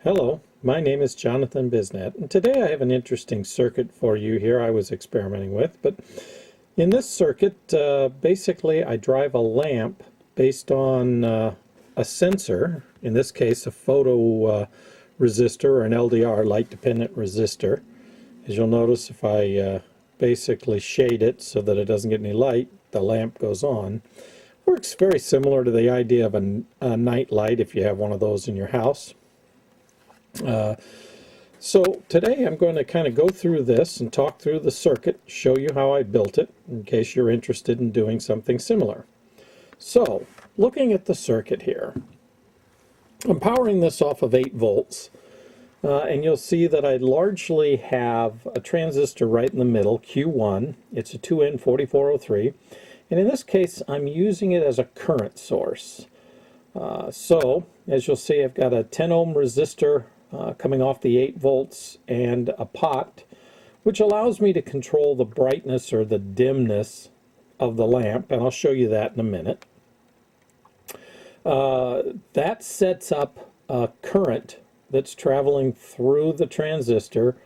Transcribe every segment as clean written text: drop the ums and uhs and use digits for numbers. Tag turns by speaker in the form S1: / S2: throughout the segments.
S1: Hello, my name is Jonathan Bisnet, and today I have an interesting circuit for you here I was experimenting with. But in this circuit, basically I drive a lamp based on a sensor, in this case a photo resistor or an LDR, light-dependent resistor. As you'll notice, if I basically shade it so that it doesn't get any light, the lamp goes on. Works very similar to the idea of a night light if you have one of those in your house. So today I'm going to kind of go through this and talk through the circuit, show you how I built it, in case you're interested in doing something similar. So, looking at the circuit here, I'm powering this off of 8 volts, and you'll see that I largely have a transistor right in the middle, Q1. It's a 2N4403, and in this case I'm using it as a current source. So, as you'll see, I've got a 10 ohm resistor coming off the 8 volts and a pot, which allows me to control the brightness or the dimness of the lamp, and I'll show you that in a minute. That sets up a current that's traveling through the transistor,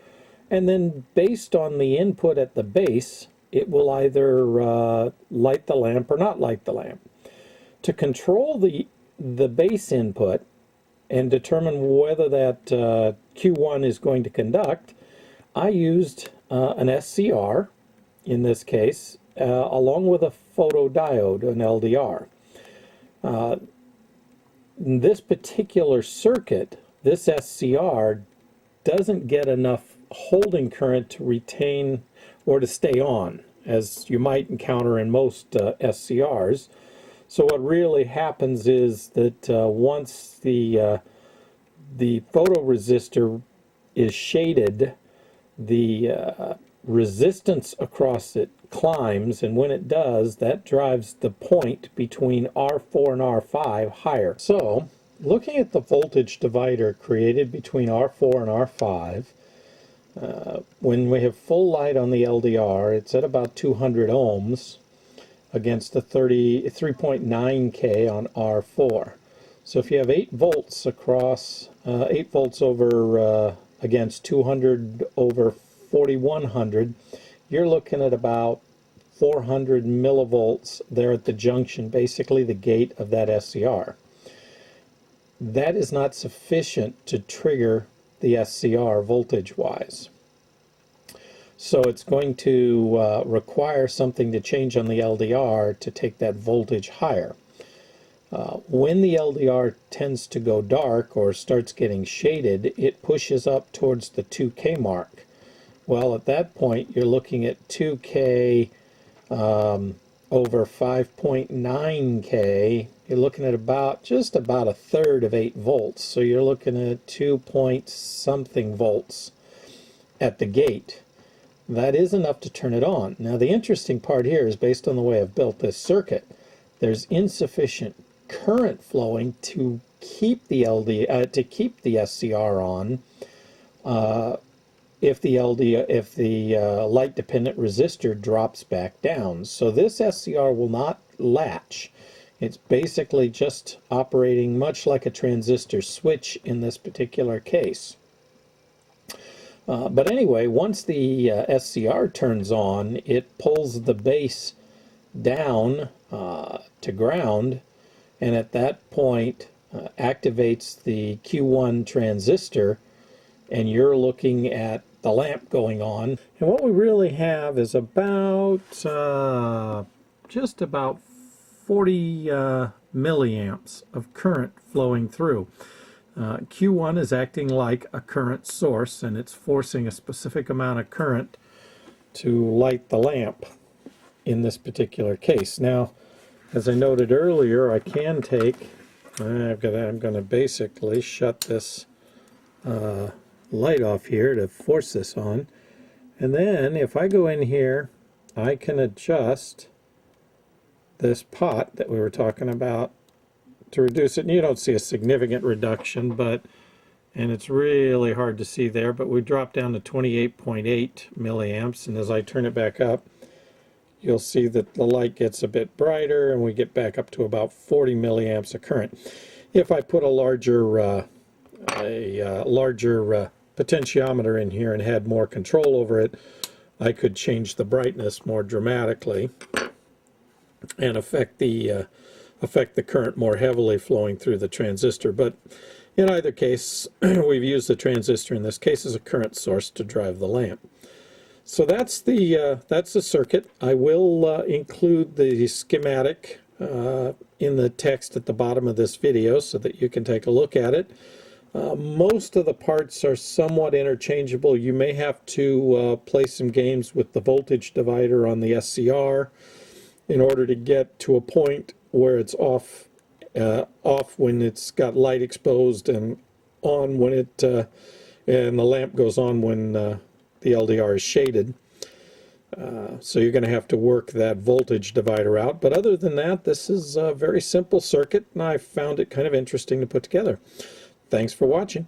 S1: and then based on the input at the base, it will either light the lamp or not light the lamp. To control the base input and determine whether that Q1 is going to conduct, I used an SCR in this case, along with a photodiode, an LDR. In this particular circuit, this SCR doesn't get enough holding current to retain or to stay on, as you might encounter in most SCRs. So what really happens is that once the photoresistor is shaded, the resistance across it climbs, and when it does, that drives the point between R4 and R5 higher. So, looking at the voltage divider created between R4 and R5, when we have full light on the LDR, it's at about 200 ohms against the 3.9K on R4. So if you have 8 volts across, 8 volts over against 200 over 4100, you're looking at about 400 millivolts there at the junction, basically the gate of that SCR. That is not sufficient to trigger the SCR voltage-wise. So it's going to require something to change on the LDR to take that voltage higher. When the LDR tends to go dark or starts getting shaded, it pushes up towards the 2K mark. Well, at that point, you're looking at 2K over 5.9K. You're looking at just about a third of 8 volts. So you're looking at 2 point something volts at the gate. That is enough to turn it on. Now, the interesting part here is, based on the way I've built this circuit, there's insufficient current flowing to keep the SCR on if the light dependent resistor drops back down. So this SCR will not latch. It's basically just operating much like a transistor switch in this particular case. But anyway, once the SCR turns on, it pulls the base down to ground, and at that point activates the Q1 transistor, and you're looking at the lamp going on. And what we really have is about just about 40 milliamps of current flowing through. Q1 is acting like a current source, and it's forcing a specific amount of current to light the lamp in this particular case. Now, as I noted earlier, I can take, I'm going to basically shut this light off here to force this on, and then if I go in here, I can adjust this pot that we were talking about to reduce it. And you don't see a significant reduction, and it's really hard to see there, but we dropped down to 28.8 milliamps, and as I turn it back up, you'll see that the light gets a bit brighter, and we get back up to about 40 milliamps of current. If I put a larger a larger potentiometer in here and had more control over it, I could change the brightness more dramatically and affect the current more heavily flowing through the transistor. But in either case, we've used the transistor in this case as a current source to drive the lamp. So that's the circuit. I will include the schematic in the text at the bottom of this video so that you can take a look at it. Most of the parts are somewhat interchangeable. You may have to play some games with the voltage divider on the SCR in order to get to a point where it's off when it's got light exposed and on when it and the lamp goes on when the LDR is shaded. So you're going to have to work that voltage divider out. But other than that, this is a very simple circuit, and I found it kind of interesting to put together. Thanks for watching.